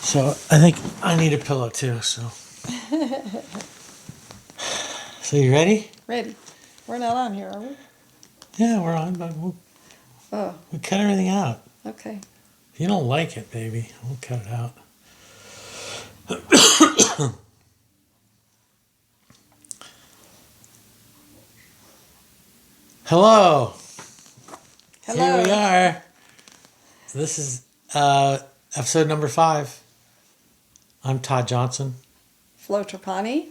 So I think I need a pillow too. So you ready? Ready. We're not on here, are we? Yeah, we're on, but we'll cut everything out. Okay. If you don't like it, baby, we'll cut it out. Hello. Hello. Here we are. This is episode number 5. I'm Todd Johnson. Flo Trapani.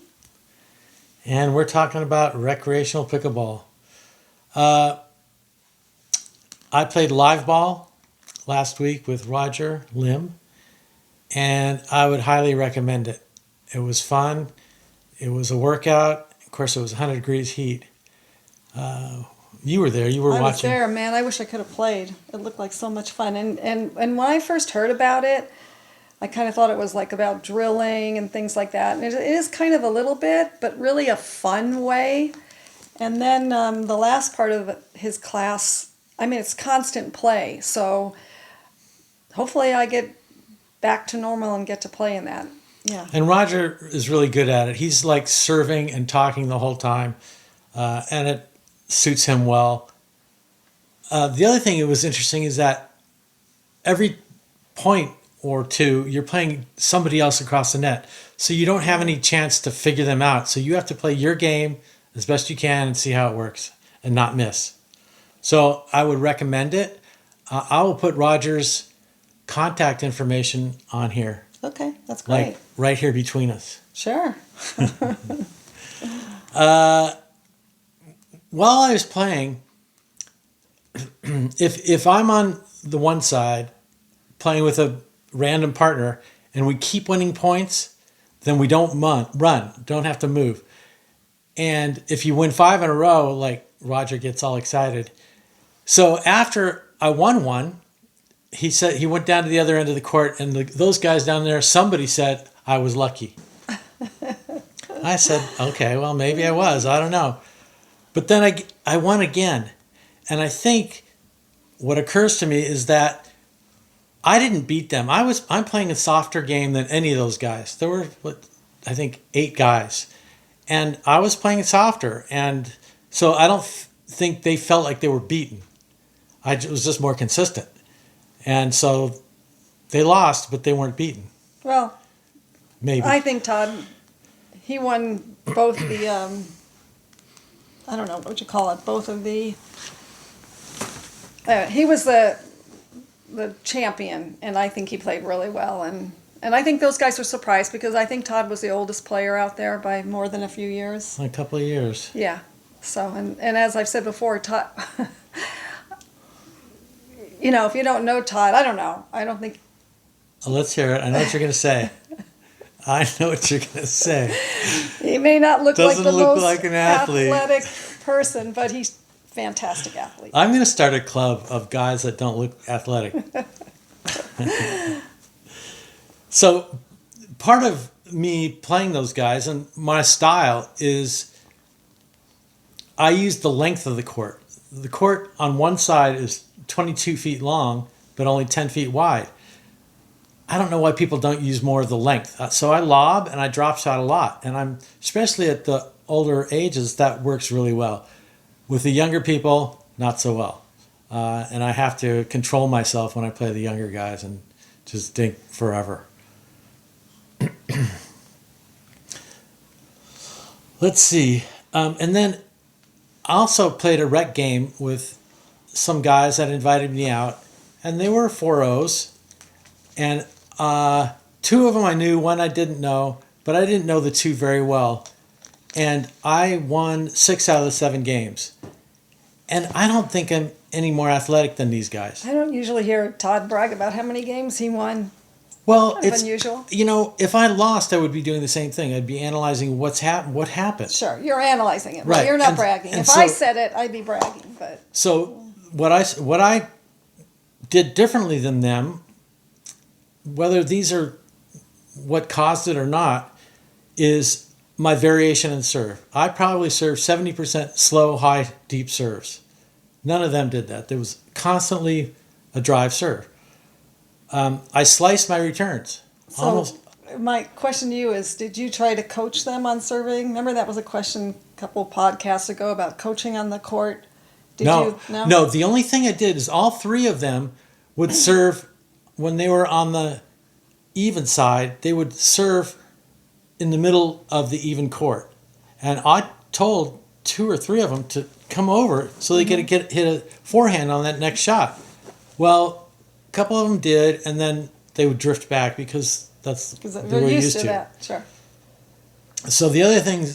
And we're talking about recreational pickleball. I played Liveball last week with Roger Lim, and I would highly recommend it. It was fun. It was a workout. Of course, it was 100 degrees heat. You were there. You were watching. I was there, man. I wish I could have played. It looked like so much fun. And when I first heard about it, I kind of thought it was like about drilling and things like that. And it is kind of a little bit, but really a fun way. And then the last part of his class, I mean, it's constant play. So hopefully I get back to normal and get to play in that. Yeah. And Roger is really good at it. He's like serving and talking the whole time, and it suits him well. The other thing that was interesting is that every point or two, you're playing somebody else across the net. So you don't have any chance to figure them out. So you have to play your game as best you can and see how it works and not miss. So I would recommend it. I will put Roger's contact information on here. Okay, that's great. Like right here between us. Sure. While I was playing, if I'm on the one side playing with a random partner and we keep winning points, then we don't run, don't have to move. And if you win 5 in a row, like Roger gets all excited. So after I won one, he said he went down to the other end of the court, and those guys down there, somebody said I was lucky. I said, okay, well, maybe I was. I don't know. But then I won again. And I think what occurs to me is that I didn't beat them. I'm playing a softer game than any of those guys. There were, I think, 8 guys. And I was playing it softer. And so I don't think they felt like they were beaten. I was just more consistent. And so they lost, but they weren't beaten. Well, maybe. I think Todd, he won both the, I don't know, what would you call it, both of the, he was the champion, and I think he played really well. And I think those guys were surprised because I think Todd was the oldest player out there by more than a few years. A couple of years. Yeah. So, and as I've said before, Todd, you know, if you don't know Todd, I don't know. I don't think. Let's hear it. I know what you're going to say. I know what you're going to say. He may not look Doesn't like the look most like an athlete. athletic person, but he's a fantastic athlete. I'm going to start a club of guys that don't look athletic. So part of me playing those guys and my style is I use the length of the court. The court on one side is 22 feet long, but only 10 feet wide. I don't know why people don't use more of the length. So I lob and I drop shot a lot. And especially at the older ages, that works really well. With the younger people, not so well. And I have to control myself when I play the younger guys and just think forever. Let's see. And then I also played a rec game with some guys that invited me out, and they were 4-0s. And 2 of them I knew, 1 I didn't know, but I didn't know the 2 very well. And I won 6 out of the 7 games. And I don't think I'm any more athletic than these guys. I don't usually hear Todd brag about how many games he won. Well, Kind of it's unusual. You know, if I lost, I would be doing the same thing. I'd be analyzing what happened. Sure, you're analyzing it. Right. Well, you're not And- bragging. and If so- I said it, I'd be bragging. But So what I did differently than them, whether these are what caused it or not, is my variation in serve. I probably served 70% slow, high, deep serves. None of them did that. There was constantly a drive serve. I sliced my returns. So Almost. my question to you is, did you try to coach them on serving? Remember that was a question a couple podcasts ago about coaching on the court. Did you? No. No. The only thing I did is all three of them would serve when they were on the even side. They would serve in the middle of the even court, and I told 2 or 3 of them to come over so they could hit a forehand on that next shot. Well, a couple of them did, and then they would drift back because they're used to that. Sure. So the other thing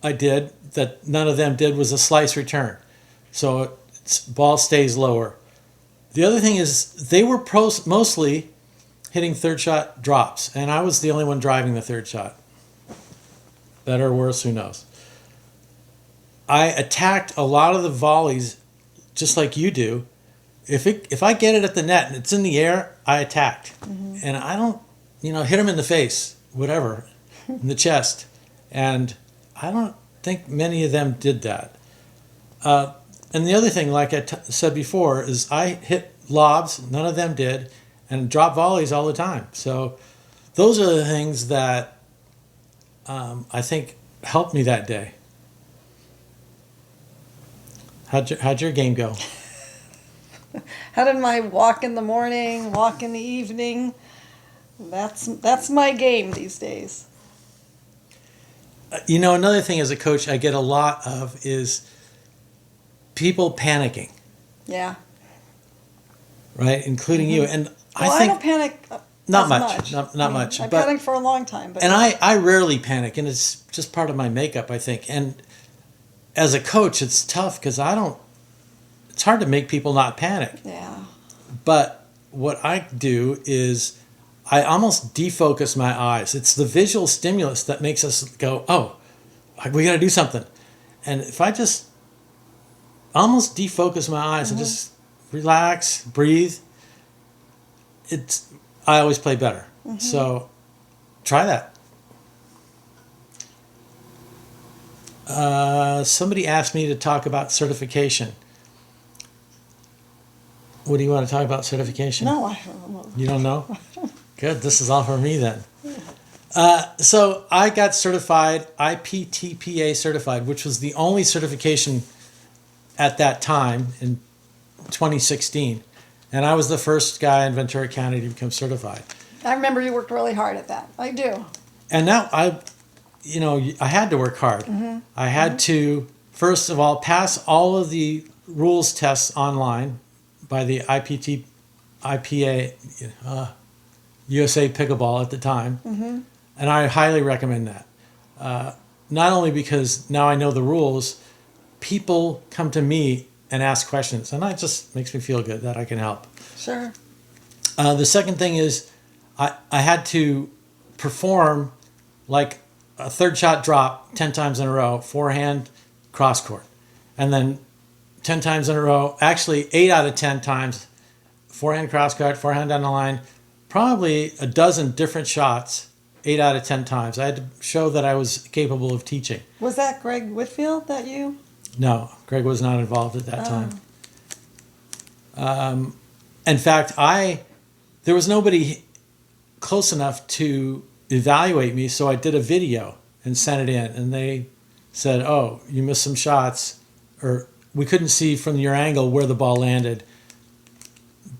I did that none of them did was a slice return. So ball stays lower. The other thing is they were mostly hitting third shot drops, and I was the only one driving the third shot. Better or worse, who knows? I attacked a lot of the volleys just like you do. If I get it at the net and it's in the air, I attacked. And I don't, hit them in the face, whatever, in the chest. And I don't think many of them did that. And the other thing, like I said before, is I hit lobs, none of them did, and drop volleys all the time. So those are the things that I think helped me that day. How'd your game go? How did my walk in the morning, walk in the evening? That's my game these days. Another thing as a coach I get a lot of is people panicking. Yeah. Right, including you. And I don't panic. Not much. Not much. I panicked for a long time. And I rarely panic, and it's just part of my makeup, I think. And as a coach, it's tough because it's hard to make people not panic. Yeah. But what I do is I almost defocus my eyes. It's the visual stimulus that makes us go, oh, we got to do something. And if I just almost defocus my eyes and just relax, breathe, I always play better. So try that. Somebody asked me to talk about certification. What do you want to talk about certification? No, I don't know. You don't know? Good. This is all for me then. So I got certified, IPTPA certified, which was the only certification at that time in 2016. And I was the first guy in Ventura County to become certified. I remember you worked really hard at that. I do. And now I had to work hard. I had to, first of all, pass all of the rules tests online by the IPA, USA Pickleball at the time. And I highly recommend that. Not only because now I know the rules, people come to me and ask questions, and that just makes me feel good that I can help. Sure. The second thing is I had to perform like a third shot drop 10 times in a row, forehand, cross court. And then 10 times in a row, actually 8 out of 10 times, forehand, cross court, forehand down the line, probably a dozen different shots, 8 out of 10 times. I had to show that I was capable of teaching. Was that Greg Whitfield that you? No, Greg was not involved at that time. In fact, there was nobody close enough to evaluate me, so I did a video and sent it in, and they said, oh, you missed some shots, or we couldn't see from your angle where the ball landed.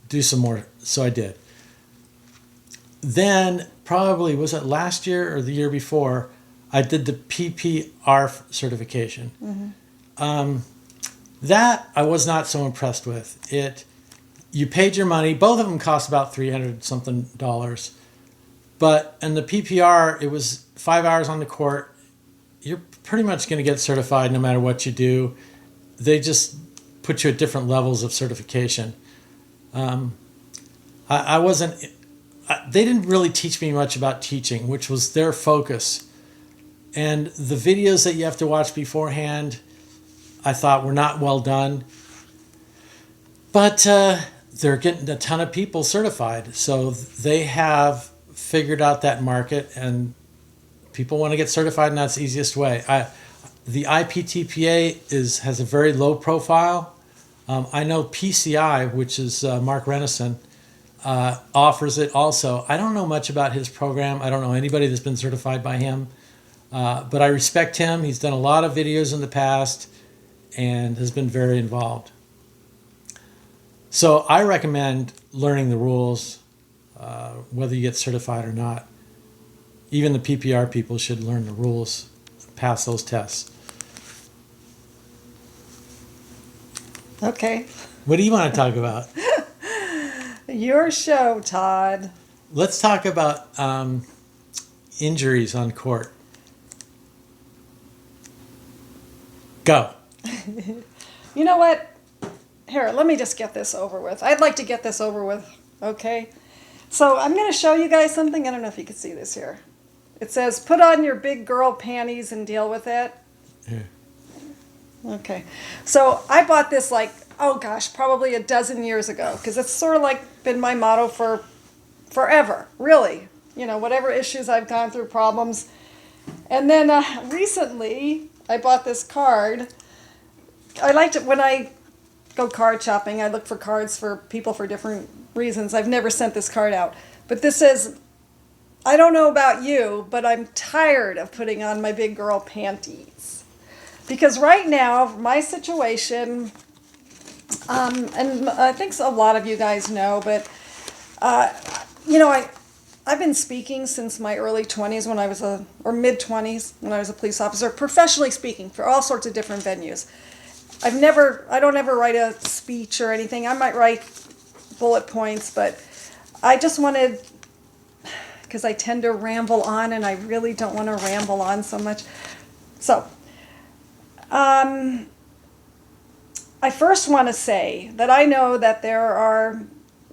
Do some more. So I did. Then, probably, was it last year or the year before, I did the PPR certification. That I was not so impressed with. You paid your money. Both of them cost about $300 something. But in the PPR, it was 5 hours on the court. You're pretty much going to get certified no matter what you do. They just put you at different levels of certification. I wasn't. They didn't really teach me much about teaching, which was their focus. And the videos that you have to watch beforehand, I thought were not well done. But they're getting a ton of people certified. So they have figured out that market, and people want to get certified, and that's the easiest way. The IPTPA has a very low profile. I know PCI, which is Mark Renison, offers it also. I don't know much about his program. I don't know anybody that's been certified by him. But I respect him. He's done a lot of videos in the past and has been very involved. So I recommend learning the rules, whether you get certified or not. Even the PPR people should learn the rules, pass those tests. Okay. What do you want to talk about? Your show, Todd. Let's talk about injuries on court. Go. You know what? Here, let me just get this over with. I'd like to get this over with, okay? So I'm going to show you guys something. I don't know if you can see this here. It says, put on your big girl panties and deal with it. Yeah. Okay. So I bought this like, oh gosh, probably a dozen years ago, because it's sort of like been my motto for forever, really. You know, whatever issues I've gone through, problems. And then recently, I bought this card. I liked it when I go card shopping. I look for cards for people for different reasons. I've never sent this card out. But this says, I don't know about you, but I'm tired of putting on my big girl panties. Because right now, my situation, and I think a lot of you guys know, but, you know, I've been speaking since my early 20s when I was or mid 20s when I was a police officer, professionally speaking for all sorts of different venues. I don't ever write a speech or anything. I might write bullet points, but I just wanted, because I tend to ramble on and I really don't want to ramble on so much. So, I first want to say that I know that there are,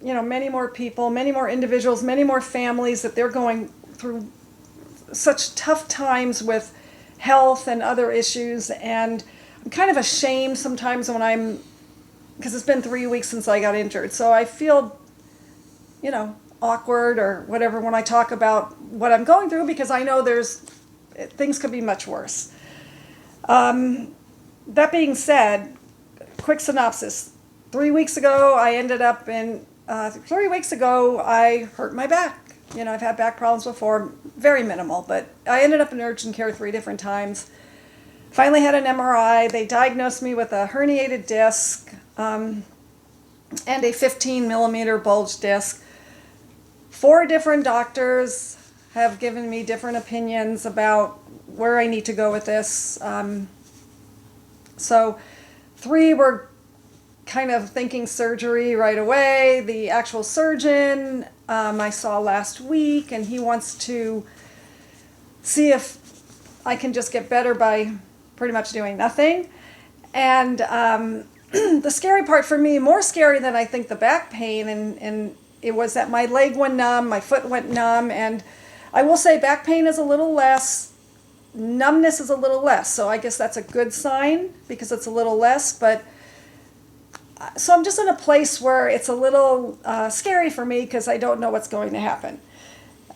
you know, many more people, many more individuals, many more families that they're going through such tough times with health and other issues. And I'm kind of ashamed sometimes because it's been 3 weeks since I got injured. So I feel, you know, awkward or whatever when I talk about what I'm going through, because I know things could be much worse. That being said, quick synopsis. 3 weeks ago, I hurt my back. You know, I've had back problems before, very minimal, but I ended up in urgent care 3 different times. Finally had an MRI. They diagnosed me with a herniated disc and a 15 millimeter bulge disc. 4 different doctors have given me different opinions about where I need to go with this. So 3 were kind of thinking surgery right away. The actual surgeon I saw last week, and he wants to see if I can just get better by pretty much doing nothing. And the scary part for me, more scary than I think the back pain, and it was that my leg went numb, my foot went numb, and I will say back pain is a little less, numbness is a little less, so I guess that's a good sign because it's a little less, but so I'm just in a place where it's a little scary for me because I don't know what's going to happen.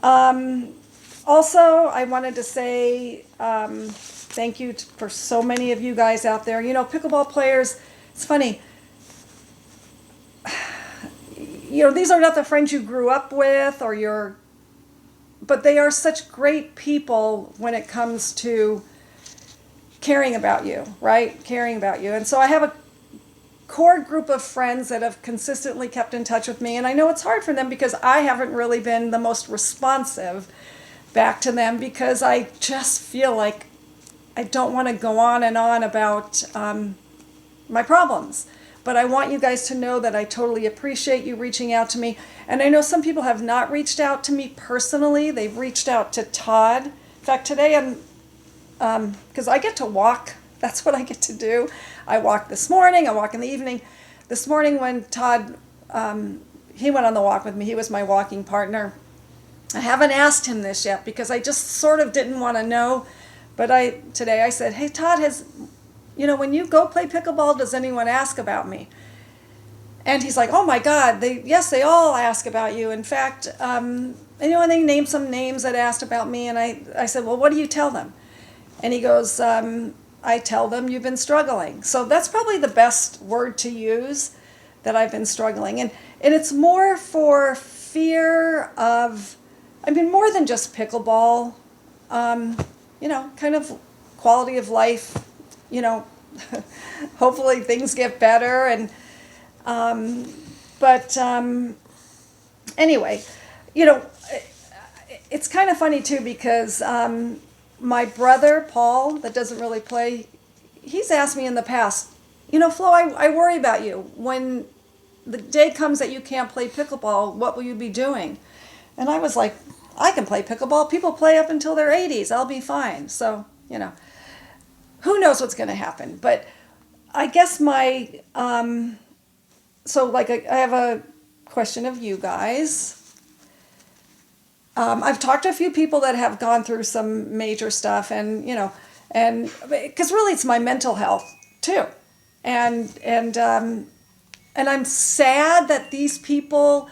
Also, I wanted to say thank you for so many of you guys out there. You know, pickleball players, it's funny. You know, these are not the friends you grew up with but they are such great people when it comes to caring about you, right? Caring about you. And so I have a core group of friends that have consistently kept in touch with me, and I know it's hard for them because I haven't really been the most responsive back to them because I just feel like I don't want to go on and on about my problems. But I want you guys to know that I totally appreciate you reaching out to me. And I know some people have not reached out to me personally. They've reached out to Todd. In fact, today because I get to walk. That's what I get to do. I walk this morning. I walk in the evening. This morning when Todd, he went on the walk with me. He was my walking partner. I haven't asked him this yet because I just sort of didn't want to know. But today I said, hey, Todd, when you go play pickleball, does anyone ask about me? And he's like, oh my God, they all ask about you. In fact, they named some names that asked about me. And I said, well, what do you tell them? And he goes, I tell them you've been struggling. So that's probably the best word to use. that I've been struggling. And it's more for fear of, I mean, more than just pickleball, kind of quality of life, hopefully things get better. But anyway, it's kind of funny too because my brother, Paul, that doesn't really play, he's asked me in the past, Flo, I worry about you. When the day comes that you can't play pickleball, what will you be doing? And I was like, I can play pickleball. People play up until their 80s. I'll be fine. So, who knows what's going to happen. But I guess I have a question of you guys. I've talked to a few people that have gone through some major stuff and because really it's my mental health too. And I'm sad that these people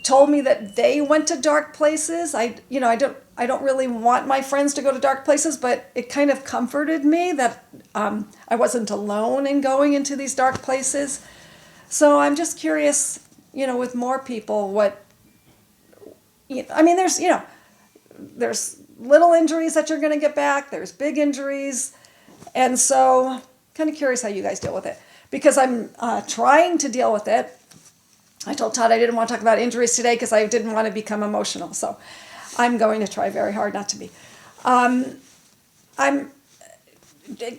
told me that they went to dark places. I don't really want my friends to go to dark places, but it kind of comforted me that I wasn't alone in going into these dark places. So I'm just curious, with more people, there's little injuries that you're going to get back. There's big injuries. And so kind of curious how you guys deal with it because I'm trying to deal with it. I told Todd I didn't want to talk about injuries today because I didn't want to become emotional. So I'm going to try very hard not to be. I'm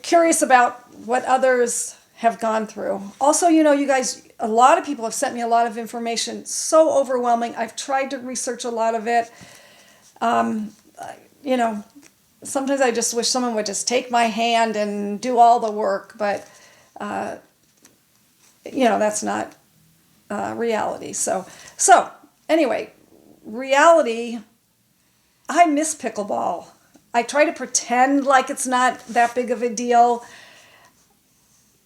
curious about what others have gone through. Also, you guys, a lot of people have sent me a lot of information, so overwhelming. I've tried to research a lot of it. Sometimes I just wish someone would just take my hand and do all the work, but, that's not reality. So anyway, reality, I miss pickleball. I try to pretend like it's not that big of a deal,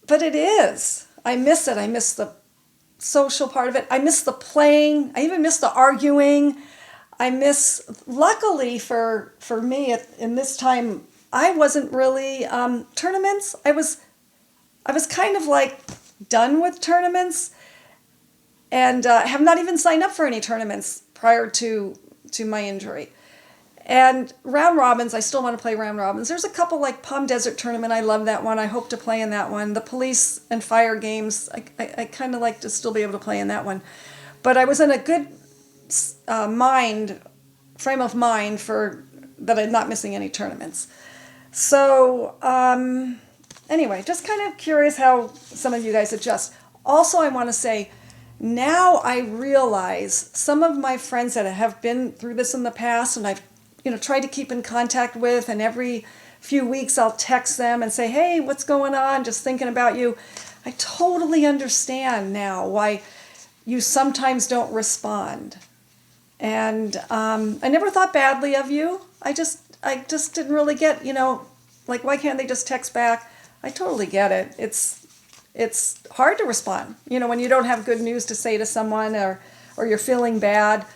but it is. I miss it. I miss the social part of it. I miss the playing. I even miss the arguing. Luckily for me in this time, I wasn't really tournaments. I was kind of like done with tournaments and have not even signed up for any tournaments prior to my injury. And round robins, I still want to play round robins. There's a couple like Palm Desert Tournament. I love that one. I hope to play in that one. The police and fire games, I kind of like to still be able to play in that one. But I was in a good frame of mind for that I'm not missing any tournaments. So anyway, just kind of curious how some of you guys adjust. Also, I want to say, now I realize some of my friends that have been through this in the past and I've tried to keep in contact with, and every few weeks I'll text them and say, hey, what's going on? Just thinking about you. I totally understand now why you sometimes don't respond. And I never thought badly of you. I just didn't really get, why can't they just text back? I totally get it. It's hard to respond, when you don't have good news to say to someone or you're feeling bad.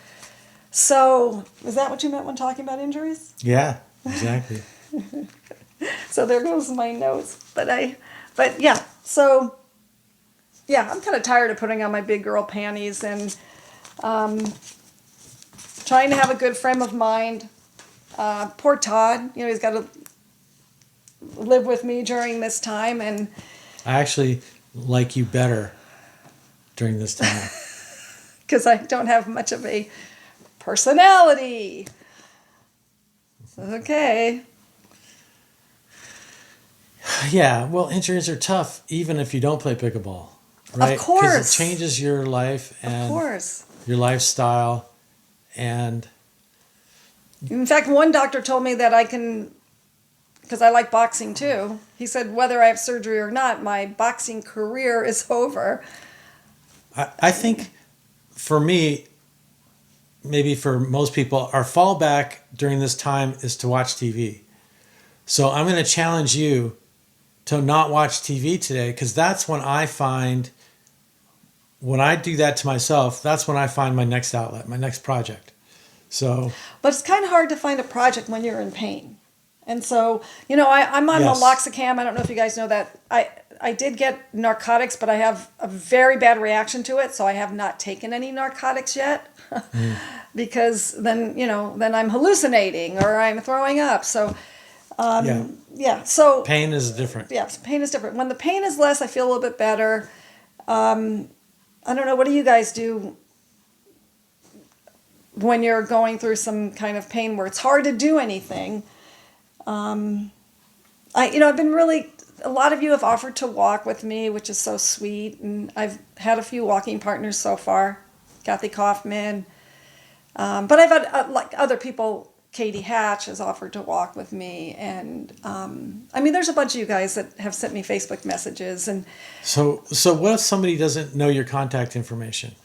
So, is that what you meant when talking about injuries? Yeah, exactly. So there goes my notes. I'm kind of tired of putting on my big girl panties and trying to have a good frame of mind. Poor Todd, he's got to live with me during this time, and I actually like you better during this time. Because I don't have much of a personality. Okay. Yeah, well, injuries are tough, even if you don't play pickleball, right? Of course. Because it changes your life and your lifestyle. And in fact, one doctor told me that I can, because I like boxing too, he said whether I have surgery or not, my boxing career is over. I think for me, maybe for most people, our fallback during this time is to watch TV. So I'm going to challenge you to not watch TV today, because that's when I find, when I do that to myself, that's when I find my next outlet, my next project. So, but it's kind of hard to find a project when you're in pain. And so, I'm on Yes. Meloxicam. I don't know if you guys know that. I did get narcotics, but I have a very bad reaction to it, so I have not taken any narcotics yet. Because then I'm hallucinating or I'm throwing up. So yeah. So Pain is different. yeah, pain is different. When the pain is less, I feel a little bit better. I don't know. What do you guys do when you're going through some kind of pain where it's hard to do anything? I've been really. A lot of you have offered to walk with me, which is so sweet, and I've had a few walking partners so far, Kathy Kaufman. But I've had like other people. Katie Hatch has offered to walk with me, and there's a bunch of you guys that have sent me Facebook messages. And so what if somebody doesn't know your contact information?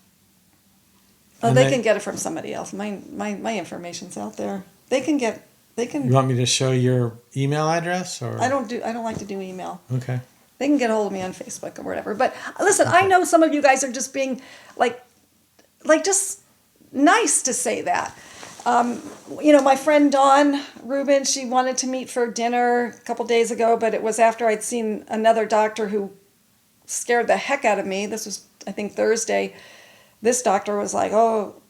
oh, they can get it from somebody else. My information's out there. They can. You want me to show your email address, or I don't like to do email. Okay. They can get a hold of me on Facebook or whatever. But listen, okay. I know some of you guys are just being like just nice to say that. My friend Dawn Rubin, she wanted to meet for dinner a couple days ago, but it was after I'd seen another doctor who scared the heck out of me. This was, I think, Thursday. This doctor was like, oh,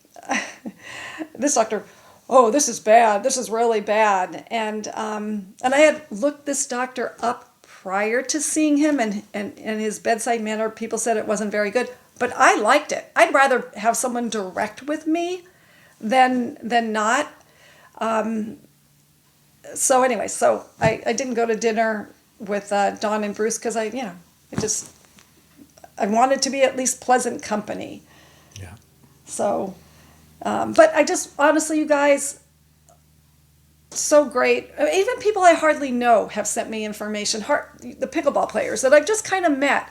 this is bad. This is really bad. And I had looked this doctor up prior to seeing him, and his bedside manner, people said it wasn't very good, but I liked it. I'd rather have someone direct with me than not. So anyway, I didn't go to dinner with Dawn and Bruce because I wanted to be at least pleasant company. Yeah. So, but I just, honestly, you guys, so great. Even people I hardly know have sent me information, the pickleball players that I've just kind of met.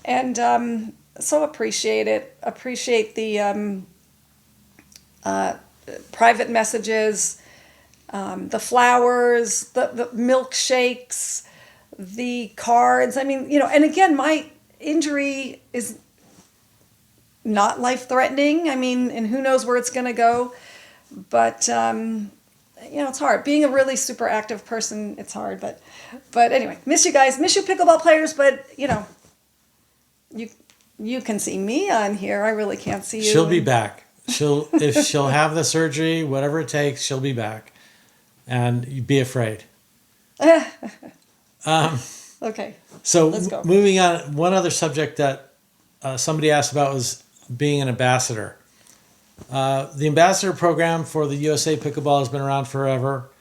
And so appreciate it. Appreciate the private messages, the flowers, the milkshakes, the cards. I mean, and again, my injury is not life-threatening. I mean, and who knows where it's going to go. But, it's hard. Being a really super active person, it's hard. But anyway, miss you guys. Miss you pickleball players, but, you can see me on here. I really can't see you. She'll be back. If she'll have the surgery, whatever it takes, she'll be back. And you be afraid. Okay. So let's go. Moving on, one other subject that somebody asked about was being an ambassador. The ambassador program for the USA Pickleball has been around forever.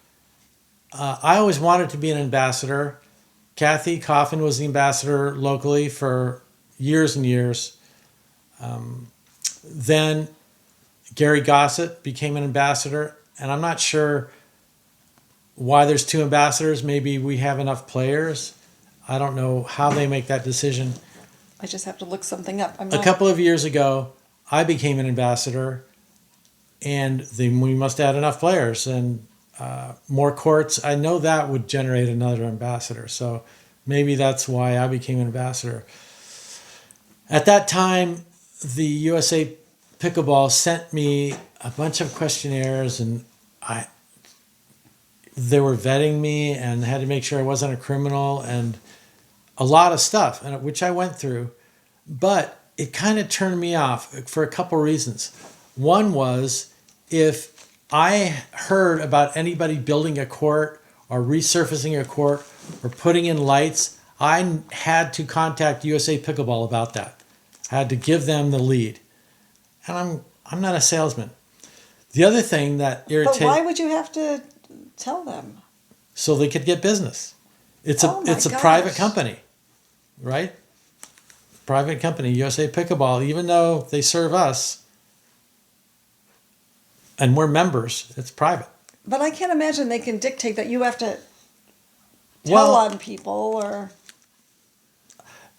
I always wanted to be an ambassador. Kathy Coffin was the ambassador locally for years and years. Then Gary Gossett became an ambassador, and I'm not sure why there's two ambassadors. Maybe we have enough players. I don't know how they make that decision. I just have to look something up. A couple of years ago, I became an ambassador, and we must add enough players and more courts. I know that would generate another ambassador, so maybe that's why I became an ambassador. At that time, the USA Pickleball sent me a bunch of questionnaires, and they were vetting me and had to make sure I wasn't a criminal and a lot of stuff, which I went through. But it kind of turned me off for a couple reasons. One was if I heard about anybody building a court or resurfacing a court or putting in lights, I had to contact USA Pickleball about that. I had to give them the lead. And I'm not a salesman. The other thing that irritated... But why would you have to tell them? So they could get business. It's a gosh. private company, right? Private company, USA Pickleball, even though they serve us and we're members, it's private. But I can't imagine they can dictate that you have to tell on people or...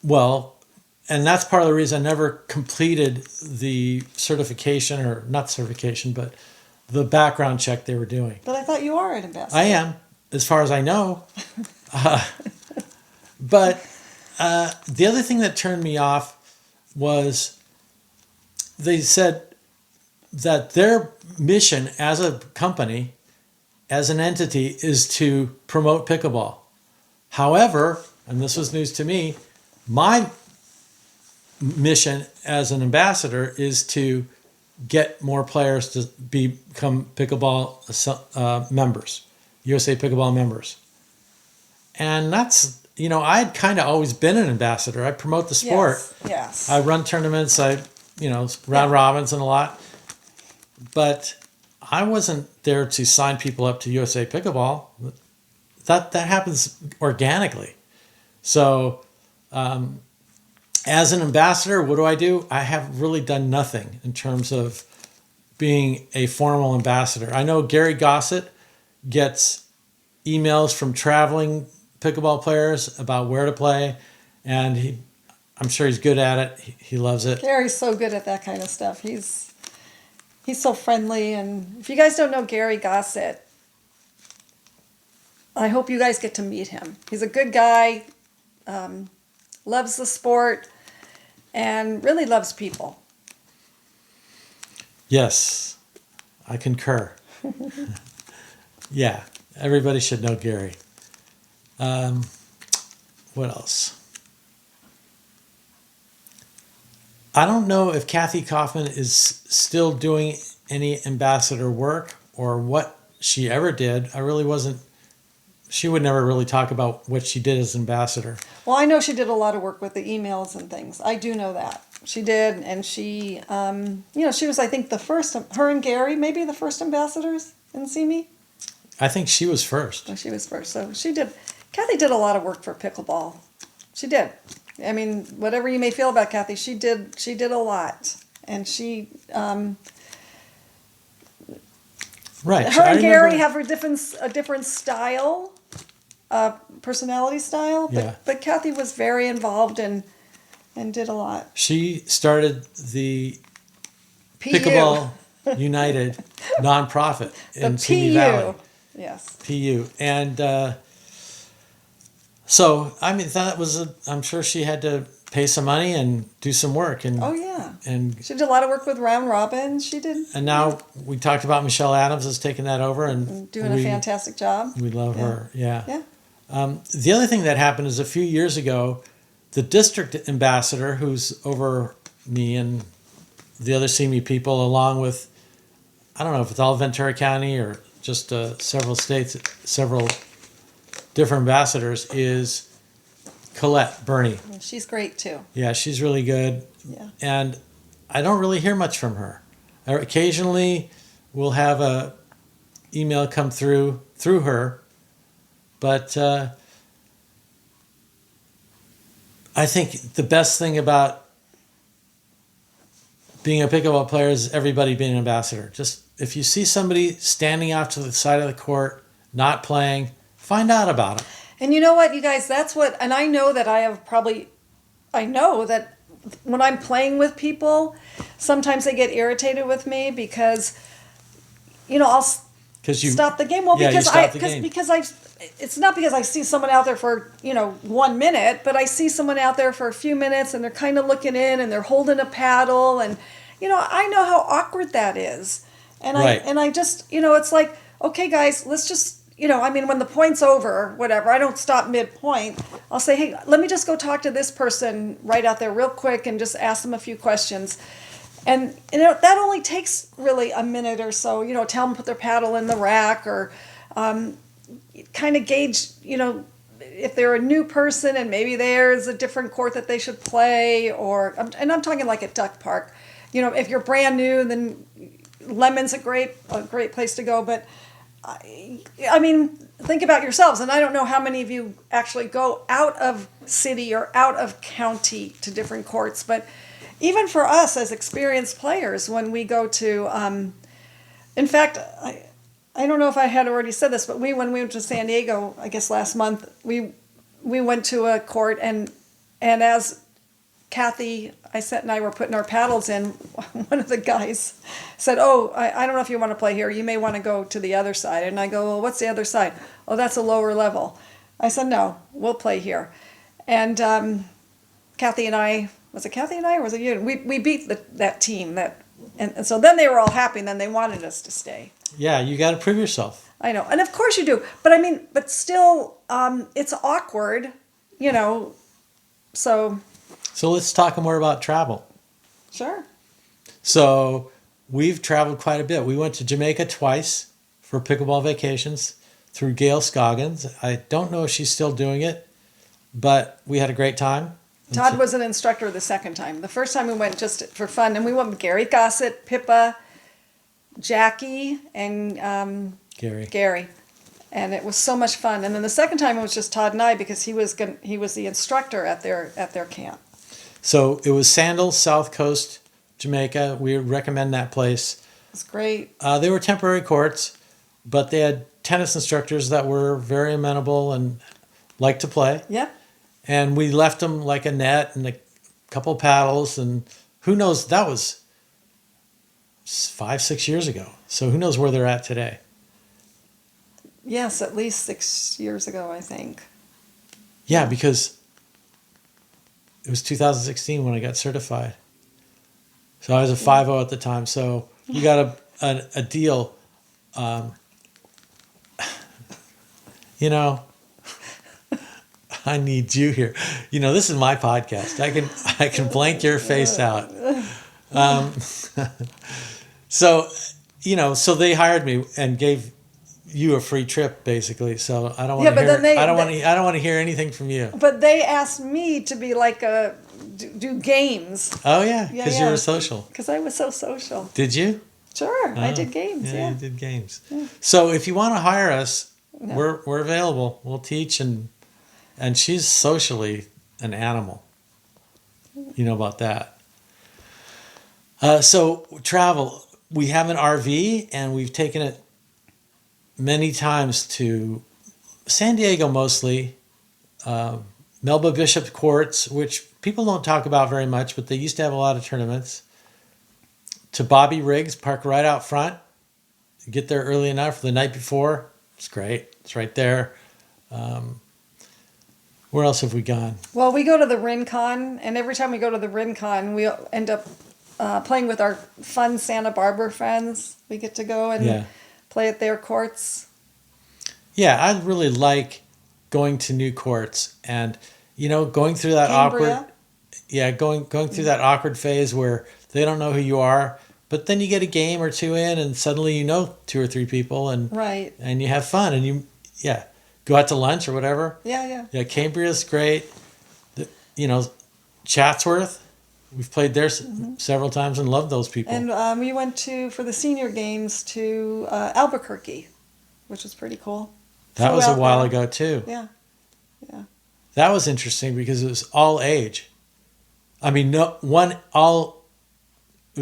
Well, and that's part of the reason I never completed the certification, or not certification, but the background check they were doing. But I thought you are an ambassador. I am, as far as I know. But the other thing that turned me off was they said that their mission as a company, as an entity, is to promote pickleball. However, and this was news to me, My mission as an ambassador is to get more players to become pickleball members, USA Pickleball members. And that's, I'd kind of always been an ambassador. I promote the sport. Yes. I run tournaments. Round robins and a lot. But I wasn't there to sign people up to USA Pickleball. That happens organically. So, as an ambassador, what do? I have really done nothing in terms of being a formal ambassador. I know Gary Gossett gets emails from traveling pickleball players about where to play, and I'm sure he's good at it. He loves it. Gary's so good at that kind of stuff. He's so friendly, and if you guys don't know Gary Gossett, I hope you guys get to meet him. He's a good guy, loves the sport, and really loves people. Yes, I concur. Yeah, everybody should know Gary. What else? I don't know if Kathy Kaufman is still doing any ambassador work or what she ever did. She would never really talk about what she did as ambassador. Well, I know she did a lot of work with the emails and things. I do know that. She did, and she, she was, I think, the first, her and Gary, maybe the first ambassadors in Simi. I think she was first. Oh, she was first. So Kathy did a lot of work for pickleball. She did. I mean, whatever you may feel about Kathy, she did a lot. And she, right. Her and Gary have a different style, personality style, but Kathy was very involved and did a lot. She started the PU. Pickleball United nonprofit in Simi Valley. Yes. PU. And so, I mean, I'm sure she had to pay some money and do some work. And oh, yeah. And she did a lot of work with round robins. She did. And now we talked about Michelle Adams has taken that over and doing a fantastic job. We love her. Yeah. Yeah. The other thing that happened is a few years ago, the district ambassador, who's over me and the other Simi people, along with, I don't know if it's all Ventura County or just several states, several different ambassadors, is Colette Burney. She's great too. Yeah, she's really good. Yeah. And I don't really hear much from her. Occasionally we'll have a email come through her, but I think the best thing about being a pickleball player is everybody being an ambassador. Just if you see somebody standing off to the side of the court, not playing, find out about them. And you know what, you guys, and I know that I know that when I'm playing with people, sometimes they get irritated with me because, I'll stop the game. Well, it's not because I see someone out there for, 1 minute, but I see someone out there for a few minutes and they're kind of looking in and they're holding a paddle and, I know how awkward that is. And I just, it's like, okay, guys, let's just, when the point's over, whatever, I don't stop mid-point. I'll say, hey, let me just go talk to this person right out there real quick and just ask them a few questions. And that only takes really a minute or so, tell them to put their paddle in the rack or kind of gauge, if they're a new person and maybe there's a different court that they should play and I'm talking like at Duck Park. If you're brand new, then Lemon's a great place to go, but I mean, think about yourselves, and I don't know how many of you actually go out of city or out of county to different courts, but even for us as experienced players, when we go to, in fact, I don't know if I had already said this, but when we went to San Diego, I guess last month, we went to a court, and as Kathy, and I were putting our paddles in, one of the guys said, oh, I don't know if you want to play here. You may want to go to the other side. And I go, well, what's the other side? Oh, that's a lower level. I said, no, we'll play here. And Kathy and I, was it Kathy and I or was it you? We beat that team. And so then they were all happy and then they wanted us to stay. Yeah, you got to prove yourself. I know. And of course you do. But still, it's awkward, So, So let's talk more about travel. sure. So we've traveled quite a bit. We went to Jamaica twice for pickleball vacations through Gail Scoggins. I don't know if she's still doing it, but we had a great time. Todd was an instructor the second time. The first time we went just for fun, and we went with Gary Gossett, Pippa, Jackie, and Gary. And it was so much fun. And then the second time it was just Todd and I because he was the instructor at their camp. So it was Sandals, South Coast, Jamaica. We would recommend that place. It's great. They were temporary courts, but they had tennis instructors that were very amenable and liked to play. Yeah. And we left them like a net and a couple of paddles, and who knows, that was 5-6 years ago. So who knows where they're at today. Yes, at least 6 years ago, I think. Yeah, because it was 2016 when I got certified. So I was a 5-0 at the time. So you got a deal. You know, I need you here. You know, this is my podcast. I can blank your face out. So, you know, so they hired me and gave you a free trip, basically. So I don't want to hear. I don't want to hear anything from you. But they asked me to be like do games. Oh yeah, because you were social. Because I was so social. Did you? Sure, I did games. Yeah, you did games. Yeah. So if you want to hire us, we're available. We'll teach, and she's socially an animal. You know about that. So travel. We have an RV, and we've taken it many times to San Diego mostly, Melba Bishop Courts, which people don't talk about very much, but they used to have a lot of tournaments, to Bobby Riggs, park right out front. You get there early enough the night before. It's great. It's right there. Where else have we gone? Well, we go to the Rincon, and every time we go to the Rincon, we end up playing with our fun Santa Barbara friends. We get to go and play at their courts. Yeah, I really like going to new courts and, you know, going through that going through that awkward phase where they don't know who you are, but then you get a game or two in and suddenly you know 2 or 3 people and and you have fun and you go out to lunch or whatever. Yeah. Cambria's great. You know, Chatsworth, we've played there several times and loved those people. And we went for the senior games to Albuquerque, which was pretty cool. That was a while ago too. Yeah. That was interesting because it was all age. I mean, it was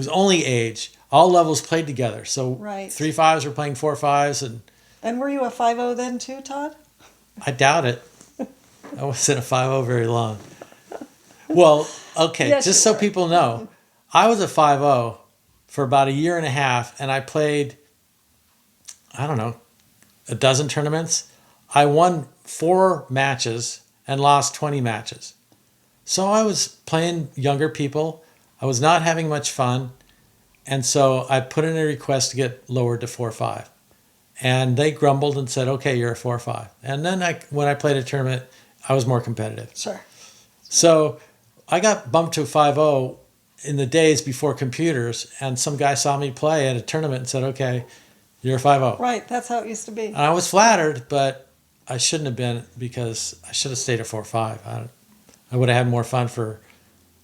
only age. All levels played together. So 3-5s were playing 4-5s. And were you a 5-0 then too, Todd? I doubt it. I wasn't a 5-0 very long. Well, okay, yes, just so people know, I was a 5-0 for about a year and a half, and I played, I don't know, a dozen tournaments. I won 4 matches and lost 20 matches. So I was playing younger people. I was not having much fun. And so I put in a request to get lowered to 4-5. And they grumbled and said, okay, you're a 4-5. And then when I played a tournament, I was more competitive. Sure. So I got bumped to 5-0 in the days before computers. And some guy saw me play at a tournament and said, okay, you're a 5-0. Right, that's how it used to be. And I was flattered, but I shouldn't have been because I should have stayed at 4-5. I would have had more fun for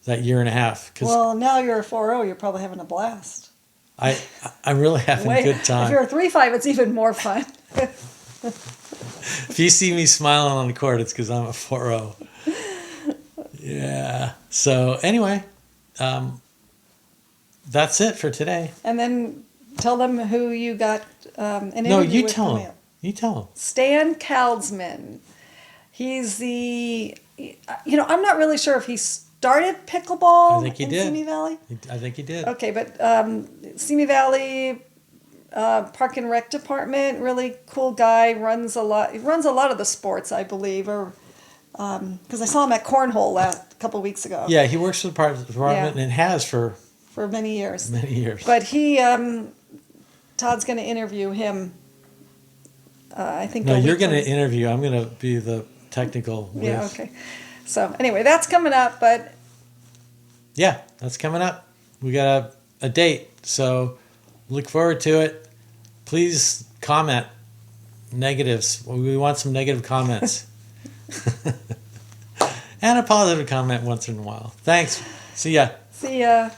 that year and a half. Well, now you're a 4-0, you're probably having a blast. I'm really having a good time. If you're a 3-5, it's even more fun. If you see me smiling on the court, it's because I'm a 4-0. Yeah. So anyway, that's it for today. And then tell them who you got an interview No, you with. tell them. You tell them. Stan Kaldsman. He's I'm not really sure if he started pickleball in Simi Valley. I think he did. Okay, but Simi Valley Park and Rec Department, really cool guy, runs a lot of the sports, I believe, or because I saw him at Cornhole a couple of weeks ago. Yeah, he works for the department and has for many years. Many years. But Todd's going to interview him. I think. No, you're going to interview. I'm going to be the technical. Yeah. Okay. So anyway, that's coming up, but Yeah, that's coming up. We got a date, so look forward to it. Please comment negatives. We want some negative comments. And a positive comment once in a while. Thanks. See ya. see ya.